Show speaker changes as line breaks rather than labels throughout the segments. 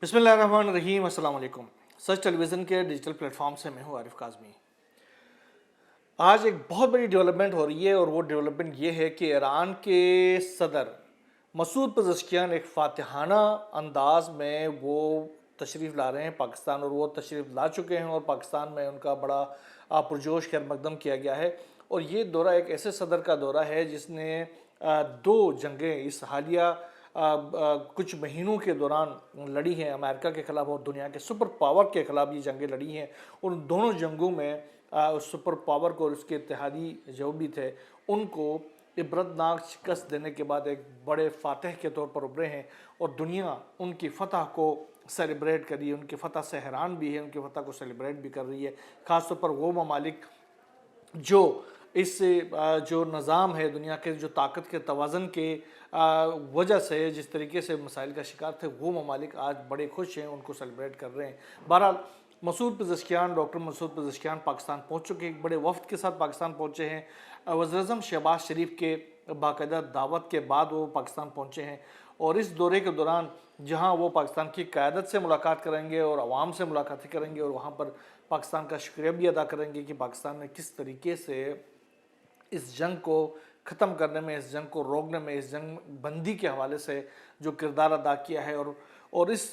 بسم اللہ الرحمن الرحیم۔ السلام علیکم۔ سچ ٹیلی ویژن کے ڈیجیٹل پلیٹ فارم سے میں ہوں عارف کاظمی۔ آج ایک بہت بڑی ڈیولپمنٹ ہو رہی ہے اور وہ ڈیولپمنٹ یہ ہے کہ ایران کے صدر مسعود پزشکیان ایک فاتحانہ انداز میں وہ تشریف لا رہے ہیں پاکستان، اور وہ تشریف لا چکے ہیں اور پاکستان میں ان کا بڑا پرجوش خیر مقدم کیا گیا ہے۔ اور یہ دورہ ایک ایسے صدر کا دورہ ہے جس نے دو جنگیں اس حالیہ کچھ مہینوں کے دوران لڑی ہیں، امریکہ کے خلاف اور دنیا کے سپر پاور کے خلاف یہ جنگیں لڑی ہیں، اور ان دونوں جنگوں میں اس سپر پاور کو اور اس کے اتحادی جو بھی تھے ان کو عبرتناک شکست دینے کے بعد ایک بڑے فاتح کے طور پر ابھرے ہیں، اور دنیا ان کی فتح کو سیلیبریٹ کر رہی ہے، ان کی فتح سے حیران بھی ہے، ان کی فتح کو سیلیبریٹ بھی کر رہی ہے۔ خاص طور پر وہ ممالک جو اس جو نظام ہے دنیا کے، جو طاقت کے توازن کے وجہ سے جس طریقے سے مسائل کا شکار تھے، وہ ممالک آج بڑے خوش ہیں، ان کو سیلیبریٹ کر رہے ہیں۔ بہرحال Masoud Pezeshkian, doctor Masoud Pezeshkian Pakistan پہنچ چکے ہیں، ایک بڑے وفد کے ساتھ پاکستان پہنچے ہیں۔ وزیر اعظم شہباز شریف کے باقاعدہ دعوت کے بعد وہ پاکستان پہنچے ہیں، اور اس دورے کے دوران جہاں وہ پاکستان کی قیادت سے ملاقات کریں گے اور عوام سے ملاقاتیں کریں گے، اور وہاں پر پاکستان کا شکریہ بھی ادا کریں گے کہ پاکستان نے کس طریقے سے اس جنگ کو ختم کرنے میں، اس جنگ کو روکنے میں، اس جنگ بندی کے حوالے سے جو کردار ادا کیا ہے، اور اس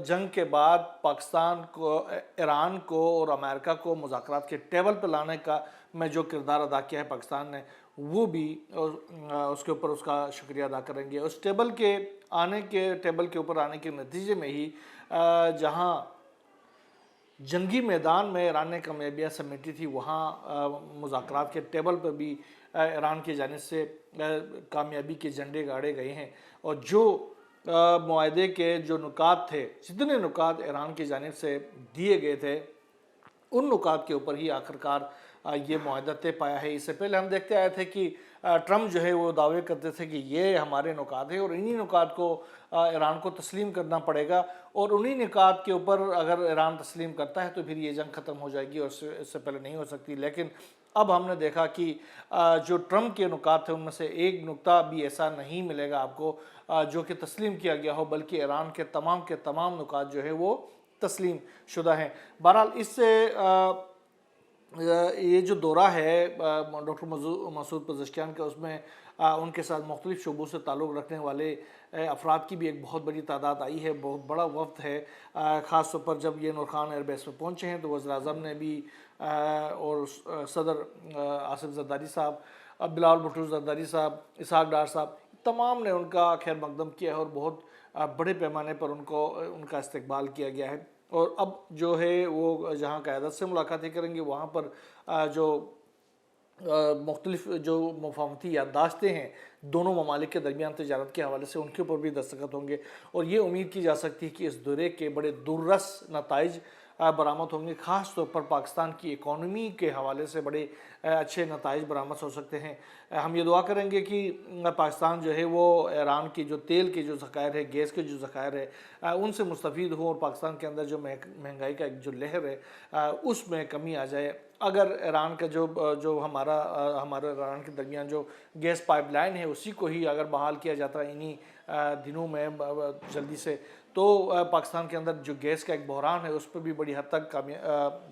جنگ کے بعد پاکستان کو، ایران کو اور امریکہ کو مذاکرات کے ٹیبل پہ لانے کا میں جو کردار ادا کیا ہے پاکستان نے، وہ بھی اس کے اوپر اس کا شکریہ ادا کریں گے۔ اس ٹیبل کے اوپر آنے کے نتیجے میں ہی جہاں جنگی میدان میں ایران نے کامیابیاں سمیٹی تھی، وہاں مذاکرات کے ٹیبل پر بھی ایران کی جانب سے کامیابی کے جھنڈے گاڑے گئے ہیں، اور جو معاہدے کے جو نکات تھے، جتنے نکات ایران کی جانب سے دیے گئے تھے، ان نکات کے اوپر ہی آخرکار یہ معاہدہ طے پایا ہے۔ اس سے پہلے ہم دیکھتے آئے تھے کہ ٹرمپ جو ہے وہ دعوے کرتے تھے کہ یہ ہمارے نکات ہیں اور انہی نکات کو ایران کو تسلیم کرنا پڑے گا، اور انہی نکات کے اوپر اگر ایران تسلیم کرتا ہے تو پھر یہ جنگ ختم ہو جائے گی، اور اس سے پہلے نہیں ہو سکتی۔ لیکن اب ہم نے دیکھا کہ جو ٹرمپ کے نکات تھے ان میں سے ایک نکتہ بھی ایسا نہیں ملے گا آپ کو جو کہ تسلیم کیا گیا ہو، بلکہ ایران کے تمام نکات جو ہے وہ تسلیم شدہ ہیں۔ بہرحال اس سے یہ جو دورہ ہے ڈاکٹر مسعود پزشکیان کا، اس میں ان کے ساتھ مختلف شعبوں سے تعلق رکھنے والے افراد کی بھی ایک بہت بڑی تعداد آئی ہے، بہت بڑا وفد ہے۔ خاص طور پر جب یہ نور خان ایئر بیس پہ پہنچے ہیں تو وزیر اعظم نے بھی اور صدر آصف زرداری صاحب، بلاول بھٹو زرداری صاحب، اسحاق ڈار صاحب، تمام نے ان کا خیر مقدم کیا ہے، اور بہت بڑے پیمانے پر ان کا استقبال کیا گیا ہے۔ اور اب جو ہے وہ جہاں قیادت سے ملاقاتیں کریں گے، وہاں پر جو مختلف جو مفاہمتی یادداشتیں ہیں دونوں ممالک کے درمیان تجارت کے حوالے سے، ان کے اوپر بھی دستخط ہوں گے، اور یہ امید کی جا سکتی ہے کہ اس دورے کے بڑے دوررس نتائج برآمد ہوں گے۔ خاص طور پر پاکستان کی اکانومی کے حوالے سے بڑے اچھے نتائج برآمد ہو سکتے ہیں۔ ہم یہ دعا کریں گے کہ پاکستان جو ہے وہ ایران کی جو تیل کے جو ذخائر ہے، گیس کے جو ذخائر ہے، ان سے مستفید ہوں، اور پاکستان کے اندر جو مہنگائی کا ایک جو لہر ہے اس میں کمی آ جائے۔ اگر ایران کا جو ہمارا ایران کے درمیان جو گیس پائپ لائن ہے اسی کو ہی اگر بحال کیا جاتا ہے انہی دنوں میں جلدی سے، تو پاکستان کے اندر جو گیس کا ایک بحران ہے اس پہ بھی بڑی حد تک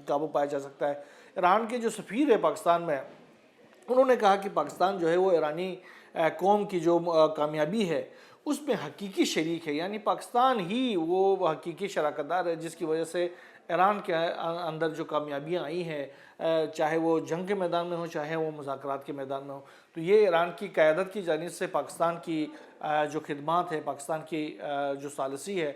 قابو پایا جا سکتا ہے۔ ایران کے جو سفیر ہے پاکستان میں، انہوں نے کہا کہ پاکستان جو ہے وہ ایرانی قوم کی جو کامیابی ہے اس میں حقیقی شریک ہے، یعنی پاکستان ہی وہ حقیقی شراکت دار ہے جس کی وجہ سے ایران کے اندر جو کامیابیاں آئی ہیں، چاہے وہ جنگ کے میدان میں ہو، چاہے وہ مذاکرات کے میدان میں ہو، تو یہ ایران کی قیادت کی جانب سے پاکستان کی جو خدمات ہے، پاکستان کی جو ثالثی ہے،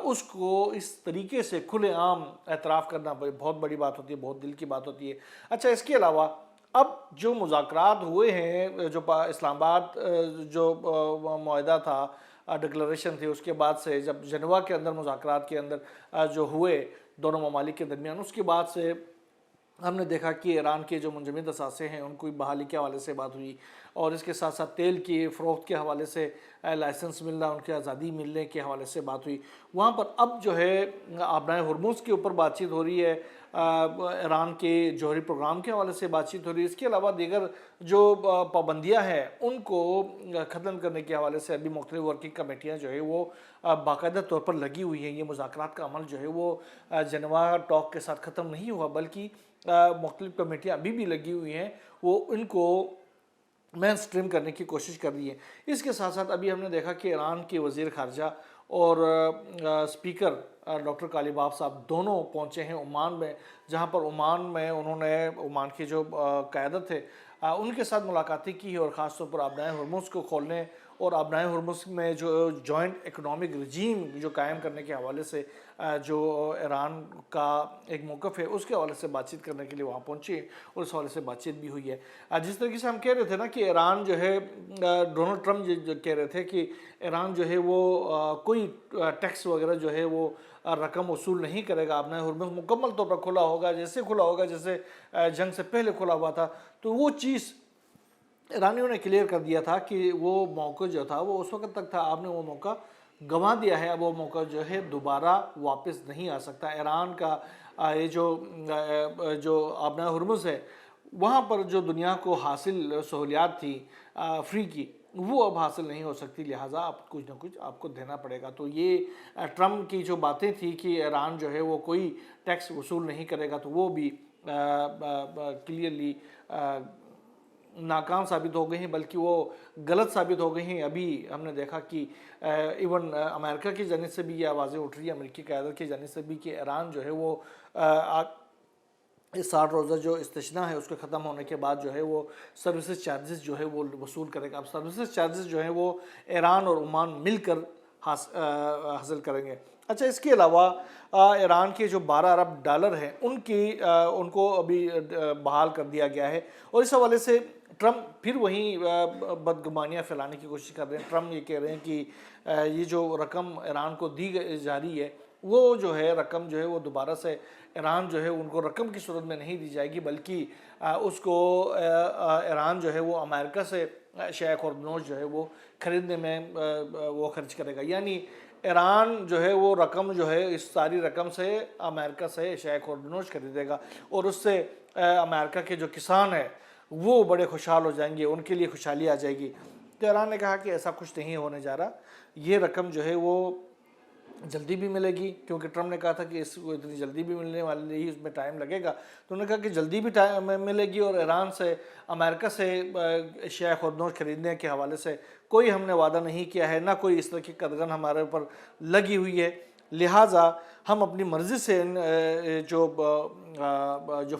اس کو اس طریقے سے کھلے عام اعتراف کرنا بہت بڑی بات ہوتی ہے، بہت دل کی بات ہوتی ہے۔ اچھا، اس کے علاوہ اب جو مذاکرات ہوئے ہیں، جو اسلام آباد جو معاہدہ تھا، ڈکلریشن تھی، اس کے بعد سے جب جنیوا کے اندر مذاکرات کے اندر جو ہوئے دونوں ممالک کے درمیان، اس کے بعد سے ہم نے دیکھا کہ ایران کے جو منجمد اثاثے ہیں ان کو بحالی کے حوالے سے بات ہوئی، اور اس کے ساتھ ساتھ تیل کی فروخت کے حوالے سے لائسنس ملنا، ان کی آزادی ملنے کے حوالے سے بات ہوئی. وہاں پر اب جو ہے آبنائے ہرمز کے اوپر بات چیت ہو رہی ہے، ایران کے جوہری پروگرام کے حوالے سے بات چیت ہو رہی ہے. اس کے علاوہ دیگر جو پابندیاں ہیں ان کو ختم کرنے کے حوالے سے ابھی مختلف ورکنگ کمیٹیاں جو ہے وہ باقاعدہ طور پر لگی ہوئی ہیں. یہ مذاکرات کا عمل جو ہے وہ جنیوا ٹاک کے ساتھ ختم نہیں ہوا، بلکہ مختلف کمیٹیاں ابھی بھی لگی ہوئی ہیں، وہ ان کو مین سٹریم کرنے کی کوشش کر رہی ہے. اس کے ساتھ ساتھ ابھی ہم نے دیکھا کہ ایران کے وزیر خارجہ اور سپیکر ڈاکٹر قالیباف صاحب دونوں پہنچے ہیں عمان میں، جہاں پر عمان میں انہوں نے عمان کی جو قیادت ہے ان کے ساتھ ملاقاتیں کی ہے، اور خاص طور پر آبنائے ہرمز کو کھولنے اور آبنائے ہرمز میں جو جوائنٹ اکنامک رجیم جو قائم کرنے کے حوالے سے جو ایران کا ایک موقف ہے اس کے حوالے سے بات چیت کرنے کے لیے وہاں پہنچے، اور اس حوالے سے بات چیت بھی ہوئی ہے. جس طریقے سے ہم کہہ رہے تھے نا کہ ایران جو ہے ڈونلڈ ٹرمپ جو کہہ رہے تھے کہ ایران جو ہے وہ کوئی ٹیکس وغیرہ جو ہے وہ رقم وصول نہیں کرے گا، آبنائے ہرمز مکمل طور پر کھلا ہوگا، جیسے کھلا ہوگا جیسے جنگ سے پہلے کھلا ہوا تھا. تو وہ چیز ایرانیوں نے کلیئر کر دیا تھا کہ وہ موقع جو تھا وہ اس وقت تک تھا، آپ نے وہ موقع گنوا دیا ہے، اب وہ موقع جو ہے دوبارہ واپس نہیں آ سکتا. ایران کا یہ جو آبنائے ہرمز ہے وہاں پر جو دنیا کو حاصل سہولیات تھی فری کی، وہ اب حاصل نہیں ہو سکتی، لہٰذا اب کچھ نہ کچھ آپ کو دینا پڑے گا. تو یہ ٹرمپ کی جو باتیں تھی کہ ایران جو ہے وہ کوئی ٹیکس وصول نہیں کرے گا، تو وہ بھی کلیئرلی ناکام ثابت ہو گئی ہیں، بلکہ وہ غلط ثابت ہو گئی ہیں. ابھی ہم نے دیکھا کہ ایون امریکہ کی جانب سے بھی یہ آوازیں اٹھ رہی ہیں، امریکی قیادت کی جانب سے بھی، کہ ایران جو ہے وہ 60 روزہ جو استثناء ہے اس کے ختم ہونے کے بعد جو ہے وہ سروسز چارجز جو ہے وہ وصول کرے گا. اب سروسز چارجز جو ہیں وہ ایران اور عمان مل کر حاصل کریں گے. اچھا، اس کے علاوہ ایران کے جو $12 ارب ہیں ان کو ابھی بحال کر دیا گیا ہے، اور اس حوالے سے ٹرمپ پھر وہیں بدگمانیاں پھیلانے کی کوشش کر رہے ہیں. ٹرمپ یہ کہہ رہے ہیں کہ یہ جو رقم ایران کو دی جا رہی ہے وہ جو ہے رقم جو ہے وہ دوبارہ سے ایران جو ہے ان کو رقم کی صورت میں نہیں دی جائے گی، بلکہ اس کو ایران جو ہے وہ امریکہ سے شیعہ خوردنوش جو ہے وہ خریدنے میں وہ خرچ کرے گا. یعنی ایران جو ہے وہ رقم جو ہے اس ساری رقم سے امریکہ سے شیعہ خوردنوش خریدے گا، اور اس سے امریکہ کے جو کسان ہیں وہ بڑے خوشحال ہو جائیں گے، ان کے لیے خوشحالی آ جائے گی. تو ایران نے کہا کہ ایسا کچھ نہیں ہونے جا رہا، یہ رقم جو ہے وہ جلدی بھی ملے گی، کیونکہ ٹرمپ نے کہا تھا کہ اس کو اتنی جلدی بھی ملنے والی نہیں، اس میں ٹائم لگے گا. تو انہوں نے کہا کہ جلدی بھی ٹائم ملے گی، اور ایران سے امریکہ سے شیعہ خوردنوش خریدنے کے حوالے سے کوئی ہم نے وعدہ نہیں کیا ہے، نہ کوئی اس طرح کی قدغن ہمارے اوپر لگی ہوئی ہے. لہٰذا ہم اپنی مرضی سے جو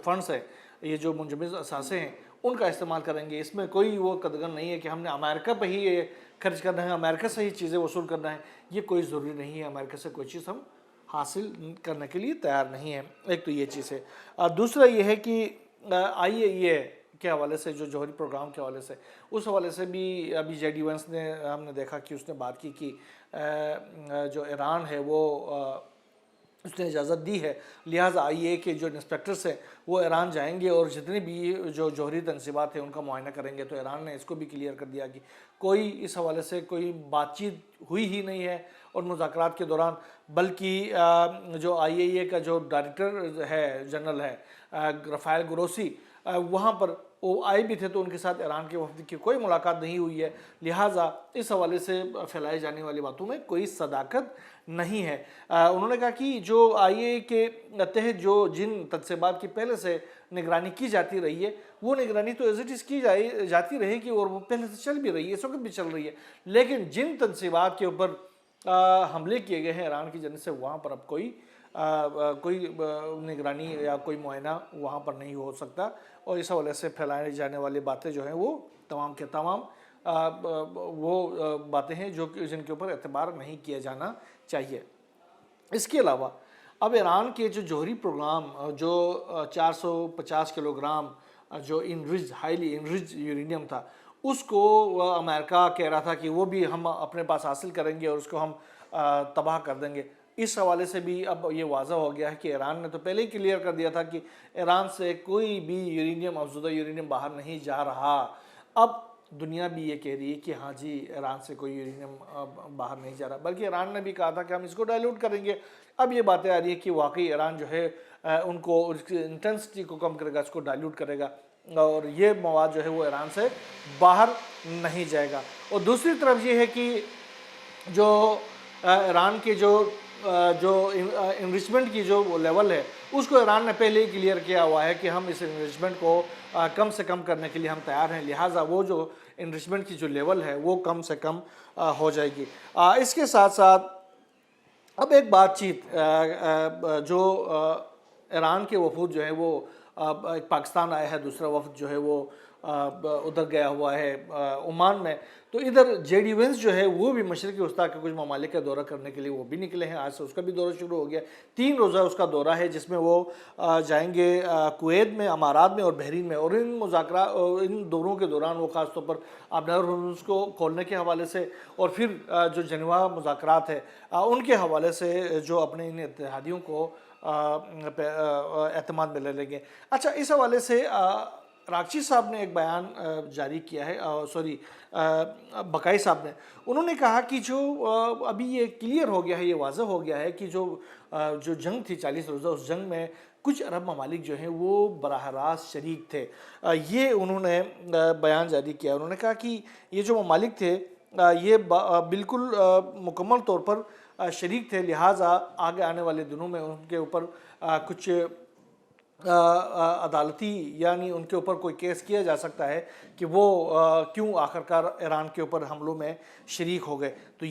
فنڈز ہیں، یہ جو منجمد اثاثے ہیں ان کا استعمال کریں گے. اس میں کوئی وہ قدغن نہیں ہے کہ ہم نے امریکہ پہ ہی یہ خرچ کرنا ہے، امریکہ سے ہی چیزیں وصول کرنا ہے. یہ کوئی ضروری نہیں ہے، امریکہ سے کوئی چیز ہم حاصل کرنے کے لیے تیار نہیں ہیں. ایک تو یہ چیز ہے. دوسرا یہ ہے کہ IAEA کے حوالے سے جو جوہری پروگرام کے حوالے سے، اس حوالے سے بھی ابھی JD وینس نے ہم نے دیکھا کہ اس نے بات کی کہ جو ایران ہے وہ اس نے اجازت دی ہے، لہٰذا IAEA کے جو انسپیکٹرز ہیں وہ ایران جائیں گے اور جتنی بھی جو جوہری تنصیبات ہیں ان کا معائنہ کریں گے. تو ایران نے اس کو بھی کلیئر کر دیا کہ کوئی اس حوالے سے کوئی بات چیت ہوئی ہی نہیں ہے اور مذاکرات کے دوران، بلکہ جو IAEA کا جو ڈائریکٹر ہے جنرل ہے رافائل گروسی، وہاں پر وہ آئے بھی تھے، تو ان کے ساتھ ایران کے وفد کی کوئی ملاقات نہیں ہوئی ہے. لہٰذا اس حوالے سے پھیلائی جانے والی باتوں میں کوئی صداقت نہیں ہے. انہوں نے کہا کہ جو IAEA کے تحت جو جن تنصیبات کی پہلے سے نگرانی کی جاتی رہی ہے وہ نگرانی تو ایز اٹ از کی جاتی رہے گی، اور وہ پہلے سے چل بھی رہی ہے، اس وقت بھی چل رہی ہے. لیکن جن تنصیبات کے اوپر حملے کیے گئے ہیں ایران کی جانب سے، وہاں پر اب کوئی نگرانی یا کوئی معائنہ وہاں پر نہیں ہو سکتا. اور اس حوالے سے پھیلائی جانے والی باتیں جو ہیں وہ تمام کے تمام وہ باتیں ہیں جن کے اوپر اعتبار نہیں کیا جانا چاہیے. اس کے علاوہ اب ایران کے جو جوہری پروگرام جو 450 کلوگرام جو ہائیلی انریچ یورینیم تھا، اس کو امریکہ کہہ رہا تھا کہ وہ بھی ہم اپنے پاس حاصل کریں گے اور اس کو ہم تباہ کر دیں گے. اس حوالے سے بھی اب یہ واضح ہو گیا ہے کہ ایران نے تو پہلے ہی کلیئر کر دیا تھا کہ ایران سے کوئی بھی یورینیم افزودہ یورینیم باہر نہیں جا رہا. اب دنیا بھی یہ کہہ رہی ہے کہ ہاں جی ایران سے کوئی یورینیم باہر نہیں جا رہا، بلکہ ایران نے بھی کہا تھا کہ ہم اس کو ڈائلیوٹ کریں گے۔ اب یہ باتیں آ رہی ہے کہ واقعی ایران جو ہے ان کو اس کی انٹینسٹی کو کم کرے گا، اس کو ڈائلیوٹ کرے گا، اور یہ مواد جو ہے وہ ایران سے باہر نہیں جائے گا۔ اور دوسری طرف یہ ہے کہ جو ایران کے جو انریچمنٹ کی جو لیول ہے اس کو ایران نے پہلے ہی کلیئر کیا ہوا ہے کہ ہم اس انریچمنٹ کو کم سے کم کرنے کے لیے ہم تیار ہیں، لہٰذا وہ جو انریچمنٹ کی جو لیول ہے وہ کم سے کم ہو جائے گی۔ اس کے ساتھ ساتھ اب ایک بات چیت جو ایران کے وفود جو ہے وہ ایک پاکستان آیا ہے، دوسرا وفد جو ہے وہ ادھر گیا ہوا ہے عمان میں، تو ادھر جے ڈی وینس جو ہے وہ بھی مشرقی وسطیٰ کے کچھ ممالک کا دورہ کرنے کے لیے وہ بھی نکلے ہیں۔ آج سے اس کا بھی دورہ شروع ہو گیا، 3 روزہ اس کا دورہ ہے، جس میں وہ جائیں گے کویت میں، امارات میں اور بحرین میں، اور ان مذاکرات ان دوروں کے دوران وہ خاص طور پر آبنار ہرمز کو کھولنے کے حوالے سے اور پھر جو جنیوا مذاکرات ہے ان کے حوالے سے جو اپنے ان اتحادیوں کو اعتماد میں لے لیں گے۔ اچھا، اس حوالے سے راکچی صاحب نے ایک بیان جاری کیا ہے، بقائی صاحب نے، انہوں نے کہا کہ جو ابھی یہ کلیئر ہو گیا ہے، یہ واضح ہو گیا ہے کہ جو جنگ تھی 40 روزہ، اس جنگ میں کچھ عرب ممالک جو ہیں وہ براہ راست شریک تھے۔ یہ انہوں نے بیان جاری کیا، انہوں نے کہا کہ یہ جو ممالک تھے یہ بالکل مکمل طور پر شریک تھے، لہٰذا آگے آنے والے دنوں میں ان کے اوپر کچھ عدالتی یعنی ان کے اوپر کوئی کیس کیا جا سکتا ہے کہ وہ کیوں آخرکار ایران کے اوپر حملوں میں شریک ہو گئے۔ تو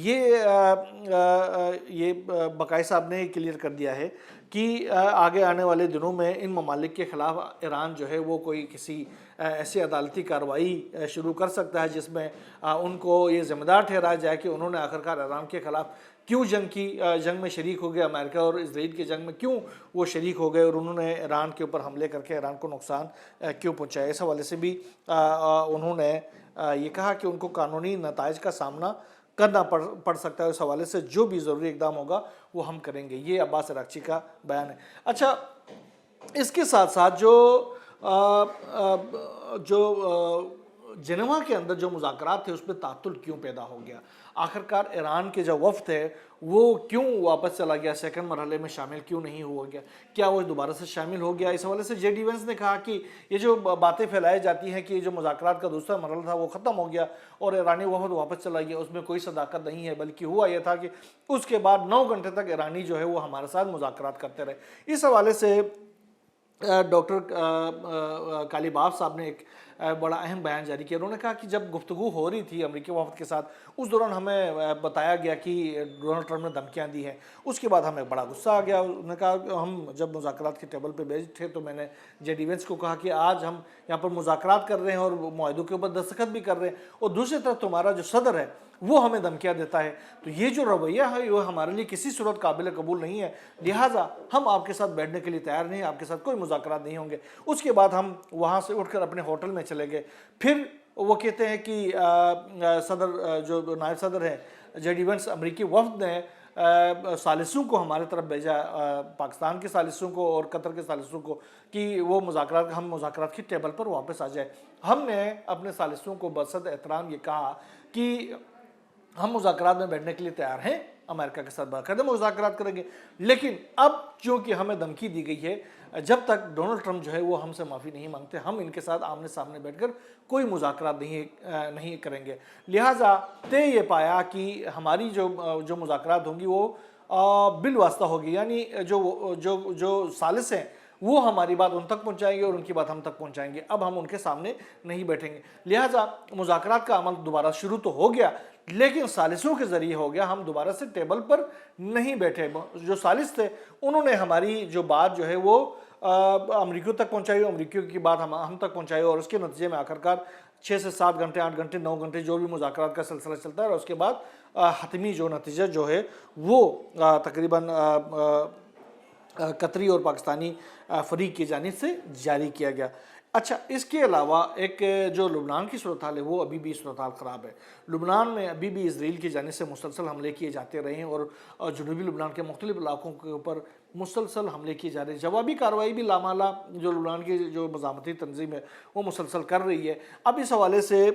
یہ بقائی صاحب نے کلیئر کر دیا ہے کہ آگے آنے والے دنوں میں ان ممالک کے خلاف ایران جو ہے وہ کوئی کسی ایسی عدالتی کارروائی شروع کر سکتا ہے جس میں ان کو یہ ذمہ دار ٹھہرایا جائے کہ انہوں نے آخرکار ایران کے خلاف کیوں جنگ میں شریک ہو گئے، امریکہ اور اسرائیل کے جنگ میں کیوں وہ شریک ہو گئے، اور انہوں نے ایران کے اوپر حملے کر کے ایران کو نقصان کیوں پہنچایا۔ اس حوالے سے بھی انہوں نے یہ کہا کہ ان کو قانونی نتائج کا سامنا کرنا پڑ سکتا ہے، اس حوالے سے جو بھی ضروری اقدام ہوگا وہ ہم کریں گے۔ یہ عباس اراغچی کا بیان ہے۔ اچھا، اس کے ساتھ ساتھ جو جنیوا کے اندر جو مذاکرات تھے اس میں تعطل کیوں پیدا ہو گیا، آخرکار ایران کے جو وفد ہے وہ کیوں واپس چلا گیا، سیکنڈ مرحلے میں شامل کیوں نہیں ہوا گیا، کیا وہ دوبارہ سے شامل ہو گیا؟ اس حوالے سے جے ڈی وینس نے کہا کہ یہ جو باتیں پھیلائی جاتی ہیں کہ جو مذاکرات کا دوسرا مرحلہ تھا وہ ختم ہو گیا اور ایرانی وفد واپس چلا گیا، اس میں کوئی صداقت نہیں ہے، بلکہ ہوا یہ تھا کہ اس کے بعد 9 گھنٹے تک ایرانی جو ہے وہ ہمارے ساتھ مذاکرات کرتے رہے۔ اس حوالے سے ڈاکٹر کالیباف صاحب نے ایک بڑا اہم بیان جاری کیا۔ انہوں نے کہا کہ جب گفتگو ہو رہی تھی امریکی وفد کے ساتھ، اس دوران ہمیں بتایا گیا کہ ڈونلڈ ٹرمپ نے دھمکیاں دی ہیں، اس کے بعد ہمیں بڑا غصہ آ گیا۔ انہوں نے کہا کہ ہم جب مذاکرات کے ٹیبل پہ بیٹھے تو میں نے جے ڈی وینس کو کہا کہ آج ہم یہاں پر مذاکرات کر رہے ہیں اور معاہدوں کے اوپر دستخط بھی کر رہے ہیں، اور دوسری طرف تمہارا جو صدر ہے وہ ہمیں دھمکیاں دیتا ہے، تو یہ جو رویہ ہے وہ ہمارے لیے کسی صورت قابل قبول نہیں ہے، لہٰذا ہم آپ کے ساتھ بیٹھنے کے لیے تیار نہیں ہیں، آپ کے ساتھ کوئی مذاکرات نہیں ہوں گے۔ اس کے بعد ہم وہاں سے اٹھ کر اپنے ہوٹل میں چلے گئے۔ پھر وہ کہتے ہیں کہ صدر جو نائب صدر ہے جے ڈی وینس، امریکی وفد نے ثالثوں کو ہمارے طرف بھیجا، پاکستان کے ثالثوں کو اور قطر کے ثالثوں کو، کہ وہ ہم مذاکرات کی ٹیبل پر واپس آ جائے۔ ہم نے اپنے ثالثوں کو بصد احترام یہ کہا کہ ہم مذاکرات میں بیٹھنے کے لیے تیار ہیں، امریکہ کے ساتھ باقاعدہ مذاکرات کریں گے، لیکن اب چونکہ ہمیں دھمکی دی گئی ہے، جب تک ڈونلڈ ٹرمپ جو ہے وہ ہم سے معافی نہیں مانگتے، ہم ان کے ساتھ آمنے سامنے بیٹھ کر کوئی مذاکرات نہیں کریں گے۔ لہٰذا طے یہ پایا کہ ہماری جو مذاکرات ہوں گی وہ بالواسطہ ہوگی، یعنی جو ثالث ہیں وہ ہماری بات ان تک پہنچائیں گے اور ان کی بات ہم تک پہنچائیں گے، اب ہم ان کے سامنے نہیں بیٹھیں گے۔ لہٰذا مذاکرات کا عمل دوبارہ شروع تو ہو گیا، لیکن ثالثوں کے ذریعے ہو گیا، ہم دوبارہ سے ٹیبل پر نہیں بیٹھے۔ جو ثالث تھے انہوں نے ہماری جو بات جو ہے وہ امریکیوں تک پہنچائی، امریکیوں کی بات ہم تک پہنچائی، اور اس کے نتیجے میں آخرکار 6 سے 7 گھنٹے، 8 گھنٹے، 9 گھنٹے جو بھی مذاکرات کا سلسلہ چلتا ہے، اور اس کے بعد حتمی جو نتیجہ جو ہے وہ تقریباً قطری اور پاکستانی فریق کی جانب سے جاری کیا گیا۔ اچھا، اس کے علاوہ ایک جو لبنان کی صورتحال ہے وہ ابھی بھی صورتحال خراب ہے. لبنان میں ابھی بھی اسرائیل کی جانب سے مسلسل حملے کیے جاتے رہے ہیں اور جنوبی لبنان کے مختلف علاقوں کے اوپر مسلسل حملے کیے جا رہے ہیں. جوابی کارروائی بھی لامالا جو لبنان کی جو مزاحمتی تنظیم ہے وہ مسلسل کر رہی ہے. اب اس حوالے سے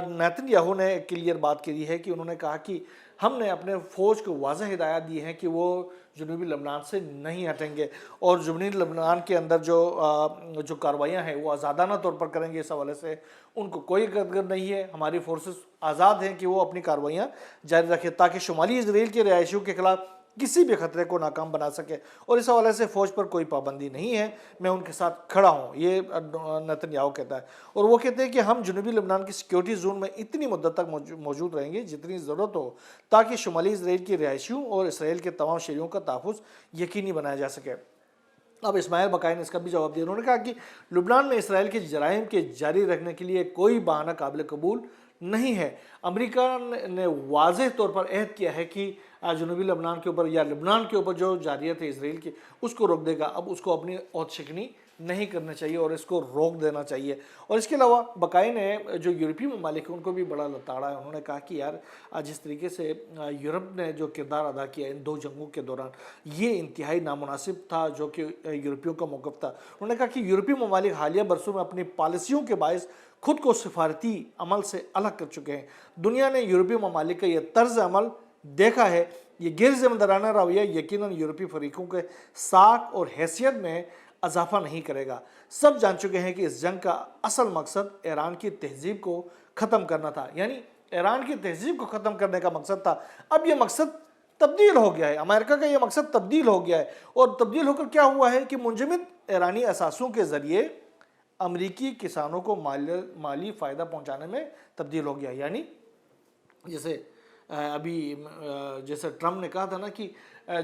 نیتن یاہو نے کلیئر بات کی ہے کہ انہوں نے کہا کہ ہم نے اپنے فوج کو واضح ہدایات دی ہیں کہ وہ جنوبی لبنان سے نہیں ہٹیں گے اور جنوبی لبنان کے اندر جو کارروائیاں ہیں وہ آزادانہ طور پر کریں گے. اس حوالے سے ان کو کوئی قدر نہیں ہے. ہماری فورسز آزاد ہیں کہ وہ اپنی کارروائیاں جاری رکھیں تاکہ شمالی اسرائیل کے رہائشیوں کے خلاف کسی بھی خطرے کو ناکام بنا سکے اور اس حوالے سے فوج پر کوئی پابندی نہیں ہے. میں ان کے ساتھ کھڑا ہوں، یہ نیتن یاہو کہتا ہے. اور وہ کہتے ہیں کہ ہم جنوبی لبنان کی سیکیورٹی زون میں اتنی مدت تک موجود رہیں گے جتنی ضرورت ہو تاکہ شمالی اسرائیل کی رہائشیوں اور اسرائیل کے تمام شہریوں کا تحفظ یقینی بنایا جا سکے. اب اسماعیل بقائی نے اس کا بھی جواب دیا. انہوں نے کہا کہ لبنان میں اسرائیل کے جرائم کے جاری رکھنے کے لیے کوئی بہانہ قابل قبول نہیں ہے. امریکہ نے واضح طور پر عہد کیا ہے کہ جنوبی لبنان کے اوپر یا لبنان کے اوپر جو جارحیت ہے اسرائیل کی اس کو روک دے گا. اب اس کو اپنی عہد شکنی نہیں کرنا چاہیے اور اس کو روک دینا چاہیے. اور اس کے علاوہ بقائی نے جو یورپی ممالک ہیں ان کو بھی بڑا لتاڑا ہے. انہوں نے کہا کہ یار جس طریقے سے یورپ نے جو کردار ادا کیا ان 2 جنگوں کے دوران یہ انتہائی نامناسب تھا جو کہ یورپیوں کا موقف تھا. انہوں نے کہا کہ یورپی ممالک حالیہ برسوں میں اپنی پالیسیوں کے باعث خود کو سفارتی عمل سے الگ کر چکے ہیں. دنیا نے یورپی ممالک کا یہ طرز عمل دیکھا ہے. یہ غیر ذمہ دارانہ رویہ یقیناً یورپی فریقوں کے ساکھ اور حیثیت میں اضافہ نہیں کرے گا. سب جان چکے ہیں کہ اس جنگ کا اصل مقصد ایران کی تہذیب کو ختم کرنا تھا. یعنی ایران کی تہذیب کو ختم کرنے کا مقصد تھا. اب یہ مقصد تبدیل ہو گیا ہے. امریکہ کا یہ مقصد تبدیل ہو گیا ہے اور تبدیل ہو کر کیا ہوا ہے کہ منجمد ایرانی اثاثوں کے ذریعے امریکی کسانوں کو مالی فائدہ پہنچانے میں تبدیل ہو گیا. یعنی جیسے ابھی جیسے ٹرمپ نے کہا تھا نا کہ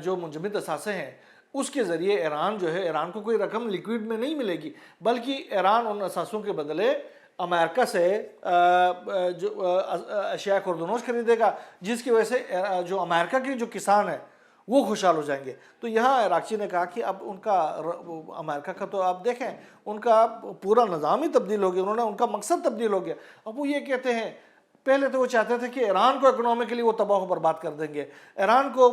جو منجمد اثاثے ہیں اس کے ذریعے ایران جو ہے ایران کو کوئی رقم لیکوئڈ میں نہیں ملے گی بلکہ ایران ان اثاثوں کے بدلے امریکہ سے جو اشیاء خوردنوش خریدے گا جس کی وجہ سے جو امریکہ کے جو کسان ہیں وہ خوشحال ہو جائیں گے. تو یہاں عراقچی نے کہا کہ اب ان کا امریکہ کا تو آپ دیکھیں ان کا پورا نظام ہی تبدیل ہو گیا. انہوں نے ان کا مقصد تبدیل ہو گیا. اب وہ یہ کہتے ہیں پہلے تو وہ چاہتے تھے کہ ایران کو اکنامکلی وہ تباہ و برباد کر دیں گے، ایران کو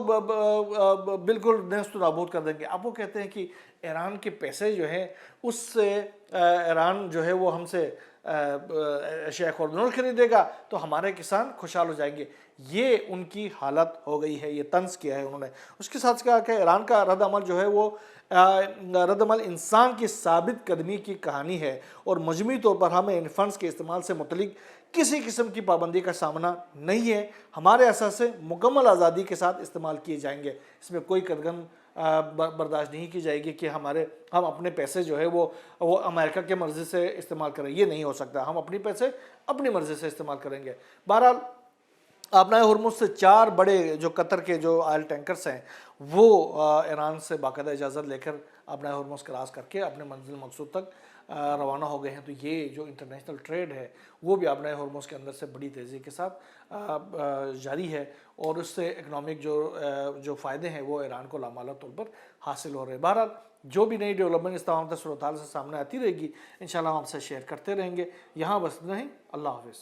بالکل نیست و نابود کر دیں گے. اب وہ کہتے ہیں کہ ایران کے پیسے جو ہیں اس سے ایران جو ہے وہ ہم سے اشیاء خوردنوش خریدے گا تو ہمارے کسان خوشحال ہو جائیں گے. یہ ان کی حالت ہو گئی ہے. یہ طنز کیا ہے انہوں نے. اس کے ساتھ کہا کہ ایران کا رد عمل جو ہے وہ رد عمل انسان کی ثابت قدمی کی کہانی ہے اور مجموعی طور پر ہمیں ان فنڈز کے استعمال سے متعلق کسی قسم کی پابندی کا سامنا نہیں ہے. ہمارے اثاثے مکمل آزادی کے ساتھ استعمال کیے جائیں گے. اس میں کوئی قدغن برداشت نہیں کی جائے گی کہ ہم اپنے پیسے جو ہے وہ امریکہ کے مرضی سے استعمال کریں. یہ نہیں ہو سکتا. ہم اپنی پیسے اپنی مرضی سے استعمال کریں گے. بہرحال آبنائے ہرمز سے 4 بڑے جو قطر کے جو آئل ٹینکرز ہیں وہ ایران سے باقاعدہ اجازت لے کر آبنائے ہرمز کراس کر کے اپنے منزل مقصود تک روانہ ہو گئے ہیں. تو یہ جو انٹرنیشنل ٹریڈ ہے وہ بھی آبنائے ہرمز کے اندر سے بڑی تیزی کے ساتھ جاری ہے اور اس سے اکنامک جو فائدے ہیں وہ ایران کو لامحالہ طور پر حاصل ہو رہے ہیں. بہرحال جو بھی نئی ڈیولپمنٹ اس تمام صورتحال سے سامنے آتی رہے گی انشاءاللہ ہم آپ سے شیئر کرتے رہیں گے. یہاں بس اتنا ہی. اللہ حافظ.